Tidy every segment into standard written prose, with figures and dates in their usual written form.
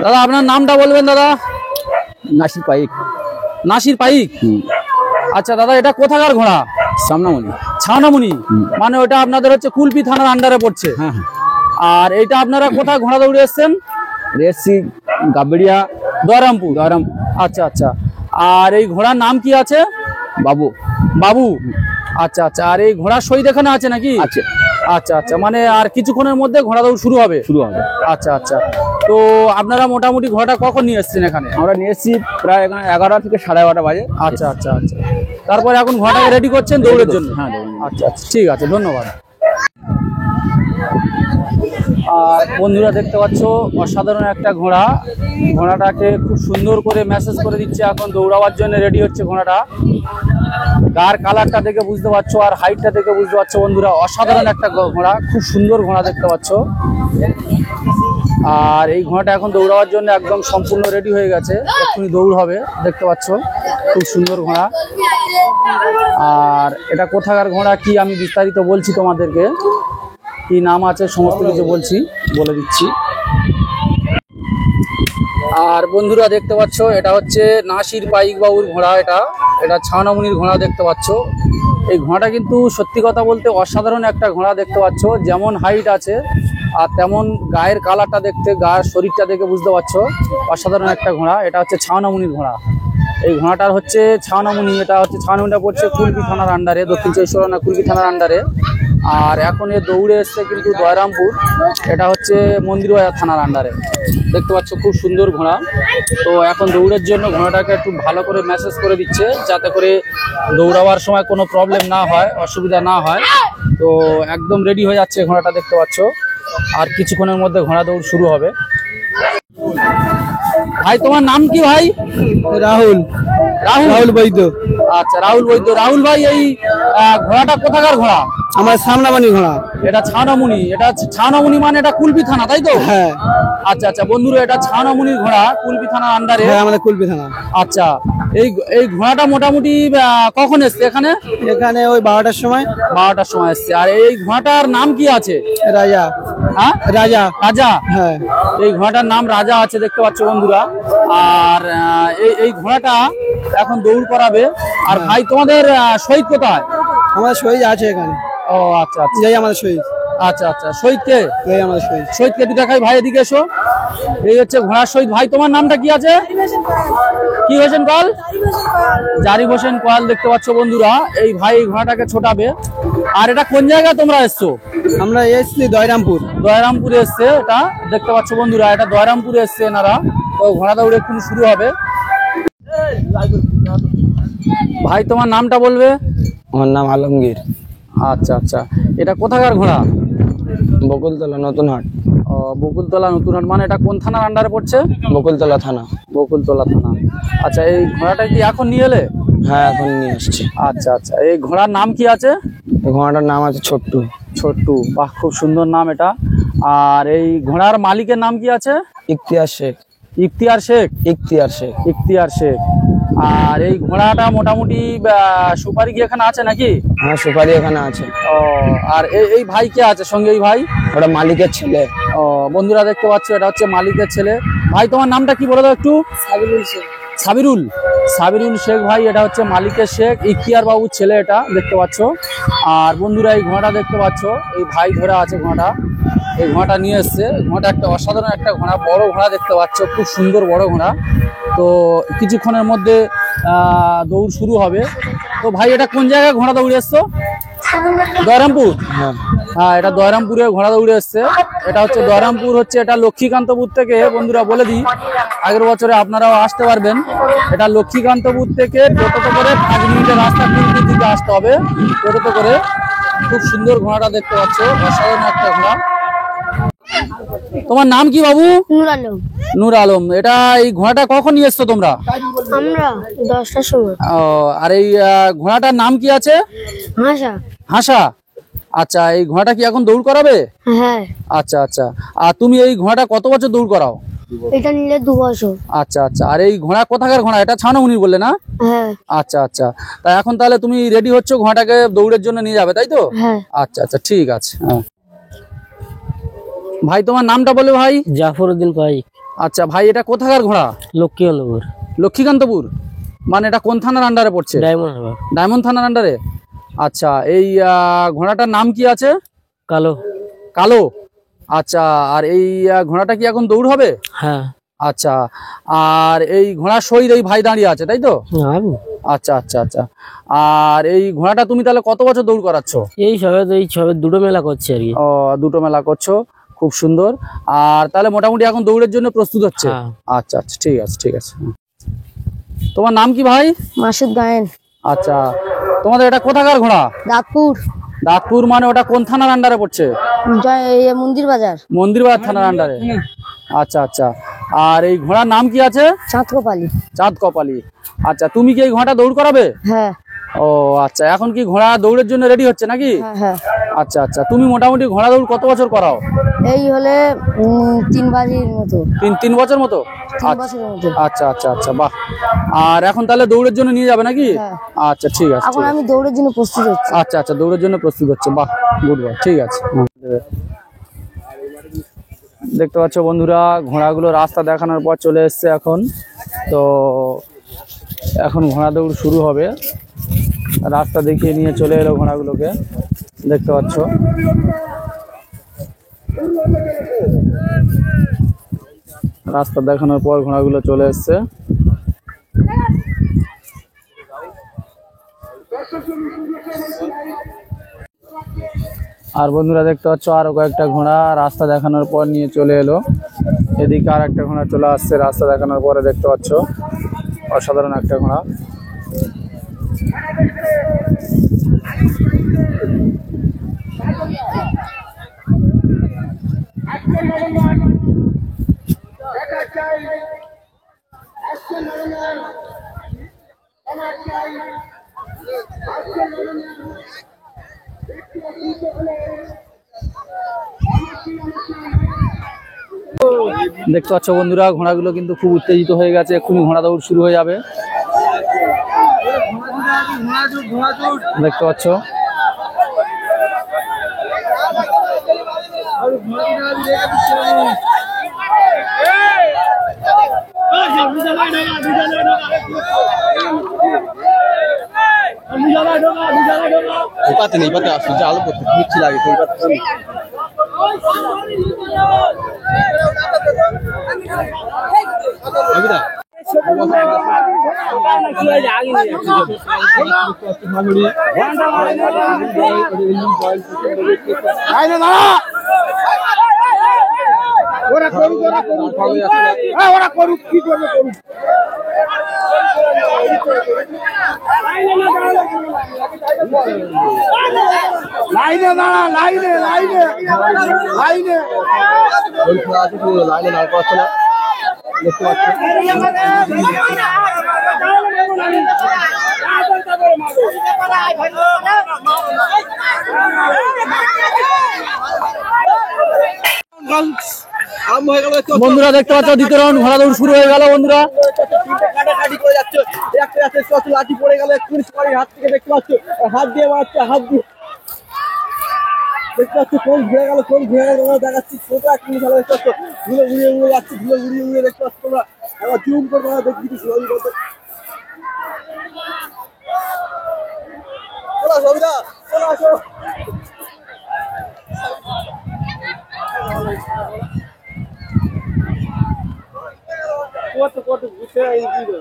দাদা আপনার নামটা বলবেন দাদা? নাসির পাইক। নাসির পাইক। আচ্ছা দাদা, এটা কোথাকার ঘোড়া? সামনামণি। ছাউনামুনি, মানে ওটা আপনাদের হচ্ছে কুলপি থানার আন্ডারে পড়ছে। হ্যাঁ হ্যাঁ। আর এটা আপনারা কোথায় ঘোড়া দৌড়ে এসছেন? রেসি গাবড়িয়া দয়রামপুর। দয়রামপুর। আচ্ছা আচ্ছা। আর এই ঘোড়ার নাম কি আছে? বাবু। বাবু। আচ্ছা আচ্ছা। আর এই ঘোড়ার শহীদ এখানে আছে নাকি? আছে। আচ্ছা আচ্ছা, মানে আর কিছুক্ষণের মধ্যে ঘোড়া দৌড় শুরু হবে? শুরু হবে। আচ্ছা আচ্ছা। তো আপনারা মোটামুটি ঘোড়াটা কখন নিয়ে এসছেন এখানে? আমরা নিয়ে এসেছি প্রায় 11টা থেকে 11:30 বাজে। আচ্ছা আচ্ছা আচ্ছা। তারপরে এখন ঘোড়াটাকে রেডি করছেন দৌড়ের জন্য? হ্যাঁ। আচ্ছা আচ্ছা, ঠিক আছে, ধন্যবাদ। আর বন্ধুরা দেখতে পাচ্ছ অসাধারণ একটা ঘোড়া। ঘোড়াটাকে খুব সুন্দর করে ম্যাসেজ করে দিচ্ছে, এখন দৌড়াবার জন্য রেডি হচ্ছে ঘোড়াটা। গার কালারটা দেখে বুঝতে পারছো আর হাইটটা দেখে বুঝতে পারছো বন্ধুরা, অসাধারণ একটা ঘোড়া, খুব সুন্দর ঘোড়া দেখতে পাচ্ছ। আর এই ঘোড়াটা এখন দৌড়াবার জন্য একদম সম্পূর্ণ রেডি হয়ে গেছে, এক্ষুনি দৌড় হবে, দেখতে পাচ্ছ খুব সুন্দর ঘোড়া। আর এটা কোথাকার ঘোড়া কি আমি বিস্তারিত বলছি তোমাদেরকে, কি নাম আছে সমস্ত কিছু বলে দিচ্ছি। আর বন্ধুরা দেখতে পাচ্ছ এটা হচ্ছে নাসির পাইক বাবুর ঘোড়া। এটা ছাউনামুনির ঘোড়া দেখতে পাচ্ছ। এই ঘোড়াটা কিন্তু সত্যি কথা বলতে অসাধারণ একটা ঘোড়া দেখতে পাচ্ছ, যেমন হাইট আছে আর তেমন গায়ের কালারটা দেখতে, গায়ের শরীরটা দেখে বুঝতে পারছো অসাধারণ একটা ঘোড়া। এটা হচ্ছে ছাউনামুনির ঘোড়া। এই ঘোড়াটার হচ্ছে ছাউনামুনি, এটা হচ্ছে ছাউনামুনিটা পড়ছে কুলপি থানার আন্ডারে, দক্ষিণ চব্বিশ পরগনা কুলপি থানার আন্ডারে। আর এখন এ দৌড়ে এসছে কিন্তু দয়রামপুর, এটা হচ্ছে মন্দিরবাজার থানার আন্ডারে, দেখতে পাচ্ছ খুব সুন্দর ঘোড়া। তো এখন দৌড়ের জন্য ঘোড়াটাকে একটু ভালো করে ম্যাসেজ করে দিচ্ছে, যাতে করে দৌড়াবার সময় কোনো প্রবলেম না হয়, অসুবিধা না হয়। তো একদম রেডি হয়ে যাচ্ছে ঘোড়াটা, দেখতে পাচ্ছ। আর কিছুক্ষণের মধ্যে ঘোড়া দৌড় শুরু হবে। ভাই তোমার নাম কি ভাই? রাহুল। রাহুল বৈদ্য। আচ্ছা, রাহুল বৈদ্য। রাহুল ভাই, এই ঘোড়াটা কোথাকার ঘোড়া? আমার সামনামণি ঘোড়া। এটা ছাউনামুনি। এটা ছাউনামুনি মানে এটা কুলপি থানা, তাই তো? হ্যাঁ। আচ্ছা আচ্ছা বন্ধুরা, এটা ছাউনামুনির ঘোড়া, কুলপি থানার আন্ডারে। হ্যাঁ, আমাদের কুলপি থানা। আচ্ছা, এই ঘোড়াটা মোটামুটি কখন এসছে এখানে? এখানে ওই 12টার সময়। 12টার সময় এসছে। আর এই ঘোড়াটার নাম কি আছে? রাজা। হ্যাঁ, রাজা। রাজা। হ্যাঁ, এই ঘোড়াটার নাম রাজা আছে, দেখতে পাচ্ছ বন্ধুরা। আর এই ঘোড়াটা এখন দৌড় করাবে। আর ভাই তোমাদের শহীদ কোথায়? আমাদের শহীদ আছে এখানে। ও আচ্ছা আচ্ছা, এই আমাদের শহীদ। আচ্ছা আচ্ছা। শহীদকে? এই আমাদের শহীদ। শহীদকে একটু দেখাই ভাই, এদিকে এসো। এই হচ্ছে ঘোড়ার শহীদ। ভাই তোমার নামটা কি আছে? কি হোসেন কল? জারিফ হোসেন কল, দেখতে পাচ্ছ বন্ধুরা। এই ভাই এই ঘোড়াটাকে ছোটাবে। আর এটা কোন জায়গায় তোমরা এসছো? আমরা এসছি দয়রামপুর। দয়রামপুরে এসছে এটা, দেখতে পাচ্ছ বন্ধুরা, এটা দয়রামপুরে এসছে এনারা। তো ঘোড়া দৌড় এক্ষুনি শুরু হবে। ভাই তোমার নামটা বলবে? আমার নাম আলমগীর। আচ্ছা আচ্ছা। এটা কোথাকার ঘোড়া? বকুলতলা নতুনহাট। বকুলতলা নতুনহাট, মানে এটা কোন থানার আন্ডারে পড়ছে? বকুলতলা থানা। বকুলতলা থানা। আচ্ছা, এই ঘোড়াটা কি এখন নিয়ে এলে? হ্যাঁ, এখন নিয়ে আসছি। আচ্ছা আচ্ছা। এই ঘোড়ার নাম কি আছে? এই ঘোড়াটার নাম আছে ছোট্টু। ছোট্টু, বাহ, খুব সুন্দর নাম এটা। আর এই ঘোড়ার মালিকের নাম কি আছে? ইখতিয়ার শেখ। ইখতিয়ার শেখ। ইখতিয়ার শেখ। ইখতিয়ার শেখ। আর এই ঘোড়াটা মোটামুটি সুপারি কি এখানে আছে নাকি? হ্যাঁ, সুপারি এখানে আছে। ও, আর এই ভাই কে আছে সঙ্গে? এই ভাই ওটা মালিকের ছেলে। ও, বন্ধুরা দেখতে পাচ্ছ এটা হচ্ছে মালিকের ছেলে। ভাই তোমার নামটা কি বলে দাও একটু? সাবিরুল শেখ। সাবিরুল। সাবিরুল শেখ ভাই, এটা হচ্ছে মালিকের শেখ, ইখতিয়ার বাবুর ছেলে, এটা দেখতে পাচ্ছ। আর বন্ধুরা এই ঘোড়াটা দেখতে পাচ্ছ, এই ভাই ধরে আছে ঘোড়াটা, এই ঘোড়াটা নিয়ে এসছে। ঘোড়াটা একটা অসাধারণ একটা ঘোড়া, বড় ঘোড়া দেখতে পাচ্ছ, খুব সুন্দর বড় ঘোড়া। তো কিছুক্ষণের মধ্যে দৌড় শুরু হবে। তো ভাই এটা কোন জায়গায় ঘোড়া দৌড়ে এসছো? দয়রামপুর। হ্যাঁ হ্যাঁ, এটা দয়রামপুরে ঘোড়া দৌড়ে এসছে। এটা হচ্ছে দয়রামপুর, হচ্ছে এটা লক্ষ্মীকান্তপুর থেকে। বন্ধুরা বলে দিই, আগের বছরে আপনারাও আসতে পারবেন। এটা লক্ষ্মীকান্তপুর থেকে টোটোতে করে 5 মিনিটের রাস্তা কুলপির দিকে আসতে হবে, টোটোতে করে। খুব সুন্দর ঘোড়াটা দেখতে পাচ্ছ, অসাধারণ একটা ঘোড়া। তোমার নাম কি বাবু? নূর আলম। নূর আলম। এটা এই ঘোড়াটা কখন নিয়ে এসছো তোমরা? আমরা 10টার সময়। আর এই ঘোড়াটার নাম কি আছে? হাসা। হাসা। আচ্ছা, এই ঘোড়াটা কি এখন দৌড় করাবে? হ্যাঁ। আচ্ছা আচ্ছা। আর তুমি এই ঘোড়াটা কত বছর দৌড় করাও? এটা নিলে 2 বছর। আচ্ছা আচ্ছা। আর এই ঘোড়া কোথাকার ঘোড়া? এটা ছাউনামুনির বললে না? হ্যাঁ। আচ্ছা আচ্ছা। তা এখন তাহলে তুমি রেডি হচ্ছ, ঘোড়াটাকে দৌড়ের জন্য নিয়ে যাবে, তাই তো? হ্যাঁ। আচ্ছা আচ্ছা, ঠিক আছে। হ্যাঁ। ভাই তোমার নামটা বলে ভাই। জাফরউদ্দিন পাইক, আচ্ছা ভাই, এটা কোথাকার ঘোড়া? লক্ষ্মীকান্তপুর, লক্ষ্মীকান্তপুর। মানে এটা কোন থানার আন্ডারে পড়ছে? ডায়মন্ড হারবার। ডায়মন্ড থানার আন্ডারে। আচ্ছা, এই ঘোড়াটার নাম কি আছে? কালো। কালো। আচ্ছা, আর এই ঘোড়াটা কি এখন দৌড় হবে? হ্যাঁ। আচ্ছা, আর এই ঘোড়া সহিত এই ভাই দাঁড়িয়ে আছে, তাই তো? আমি আচ্ছা আচ্ছা আচ্ছা। আর এই ঘোড়াটা তুমি তাহলে কত বছর দৌড় করাচ্ছ? এই সবে দুটো মেলা করছে আর কি। ও, দুটো মেলা করছো, খুব সুন্দর। আর তাহলে মোটামুটি এখন দৌড়ের জন্য প্রস্তুত হচ্ছে? হ্যাঁ। আচ্ছা আচ্ছা, ঠিক আছে ঠিক আছে। তোমার নাম কি ভাই? মাসুদ গায়েন, আচ্ছা, তোমাদের এটা কোথাকার ঘোড়া? দাঁতপুর, দাঁতপুর। মানে ওটা কোন থানার আন্ডারে পড়ছে? মন্দির বাজার, মন্দিরবাজার থানার আন্ডারে। আচ্ছা আচ্ছা। আর এই ঘোড়ার নাম কি আছে? চাঁদ কপালি। চাঁদ কপালি। আচ্ছা, তুমি কি এই ঘোড়াটা দৌড় করাবে? হ্যাঁ ও আচ্ছা, এখন কি ঘোড়া দৌড়ের জন্য রেডি হচ্ছে নাকি? হ্যাঁ হ্যাঁ। আচ্ছা আচ্ছা। তুমি মোটামুটি ঘোড়া দৌড় কত বছর করাও? এই হলে 3 বাজির মতো। তিন বছর মতো? 3 বছরের মতো। আচ্ছা আচ্ছা আচ্ছা, বাহ। আর এখন তাহলে দৌড়ের জন্য নিয়ে যাবে নাকি? হ্যাঁ। আচ্ছা, ঠিক আছে। এখন আমি দৌড়ের জন্য প্রস্তুত হচ্ছি। আচ্ছা আচ্ছা, দৌড়ের জন্য প্রস্তুত হচ্ছে, বাহ, গুড বাই, ঠিক আছে। দেখতে পাচ্ছ বন্ধুরা, ঘোড়াগুলো রাস্তা দেখানোর পর চলে এসছে এখন। তো এখন ঘোড়া দৌড় শুরু হবে। রাস্তা দেখিয়ে নিয়ে চলে এলো ঘোড়াগুলোকে, দেখতে পাচ্ছ। রাস্তা দেখানোর পর ঘোড়াগুলো চলে এসছে। আর বন্ধুরা দেখতে পাচ্ছ, আরো কয়েকটা ঘোড়া রাস্তা দেখানোর পর নিয়ে চলে এলো। এদিকে আর একটা ঘোড়া চলে আসছে রাস্তা দেখানোর পরে, দেখতে পাচ্ছ, অসাধারণ একটা ঘোড়া। দেখতে পাচ্ছ বন্ধুরা, ঘোড়াগুলো কিন্তু খুব উত্তেজিত হয়ে গেছে, এক্ষুনি ঘোড়া দৌড় শুরু হয়ে যাবে, দেখতে পাচ্ছ। আলো করতে মিষ্টি লাগে। ওরা করুক, কি করবে করুক। লাইনে দাঁড়া, লাইনে লাইনে লাইনে লাইনে দাঁড় করাচ্ছে না, দেখতে পাচ্ছি। বন্ধুরা দেখতে পাচ্ছ, দ্বিতীয় রাউন্ড ঘোড়া দৌড় শুরু হয়ে গেল বন্ধুরা। লাঠি পড়ে গেল, হাত থেকে দেখতে পাচ্ছ, হাত দিয়ে মারছে, হাত দিয়ে দেখতে পাচ্ছ, কোন ঘুরে গেল কোন ঘুরে গেল তোমরা দেখাচ্ছি। ছোট একটা খেলা দেখতে পাচ্ছ, ঘুরে ঘুরিয়ে উড়ে যাচ্ছে, ঘুরে ঘুরিয়ে উড়ে দেখতে পাচ্ছ তোমরা। আবার জুম করে তোমরা দেখতে দিচ্ছি। সবিতা চলে আসো। কত বুঝতে এই চলে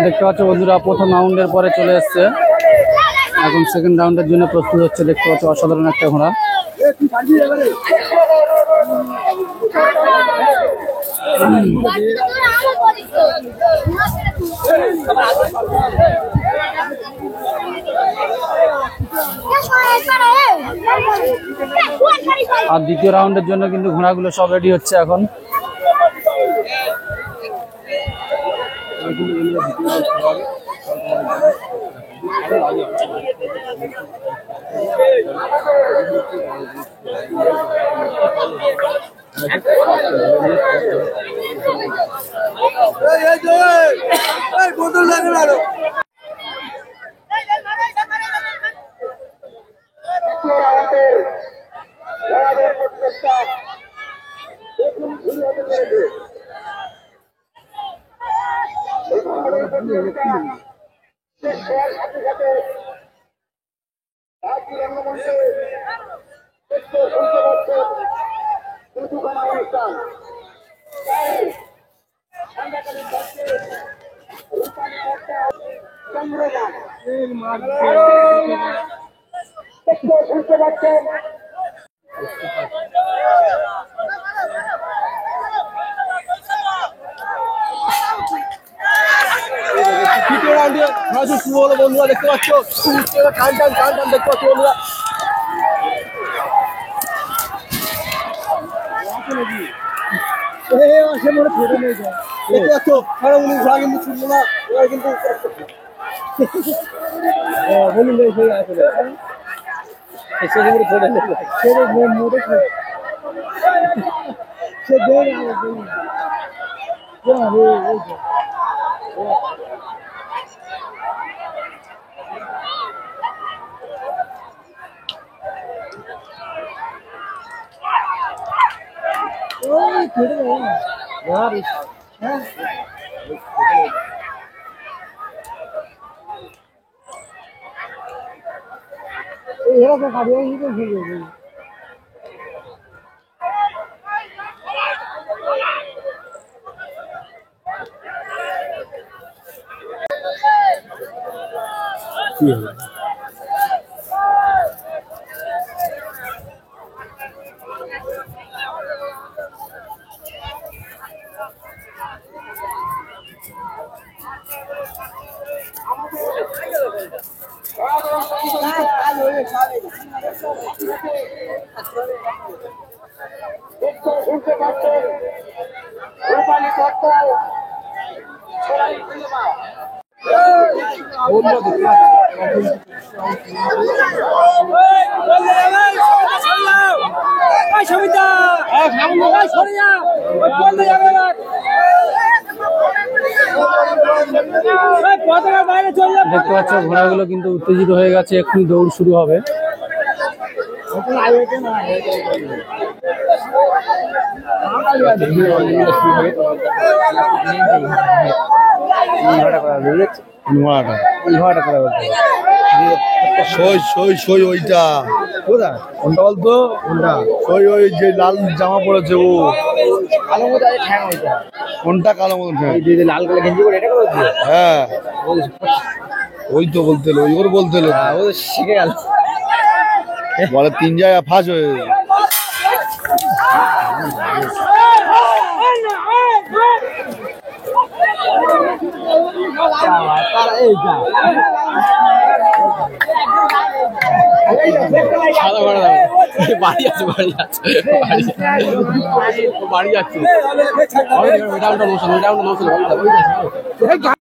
দেখতে পাচ্ছ বন্ধুরা, প্রথম রাউন্ডের পরে চলে এসছে, এখন সেকেন্ড রাউন্ডের জন্য প্রস্তুত হচ্ছে। দেখতে পাচ্ছ অসাধারণ একটা ঘোড়া। আর দ্বিতীয় রাউন্ডের জন্য কিন্তু ঘোড়াগুলো সব রেডি হচ্ছে এখন। বোতল লাগে না আরো। তৃতীয় রাউন্ডে খেলা শুরু হলো বন্ধুরা, দেখতে পাচ্ছ টান টান টান টান দেখতে পাচ্ছ বন্ধুরা। দেখতে পাচ্ছ খারাপ ঘোড়া কিন্তু ছুটলো না, এবার কিন্তু দেখতে পাচ্ছ ঘোড়াগুলো কিন্তু উত্তেজিত হয়ে গেছে, এক্ষুনি দৌড় শুরু হবে। ওইটা কোনটা বলতো, ওই যে লাল জামা পড়েছে ও কালো মতো আছে ঠ্যাং ওইটা। কোনটা কালো মতন লাল কালো গেঞ্জি করে এটা করে দিও। হ্যাঁ ওই তো বলতে হলো, ওই ওর বলতে হলো, ও শিখে গেল। বলে 3 জায়গা ফাঁস হয়ে বাড়ি আছে বাড়ি আছে বাড়ি আছে।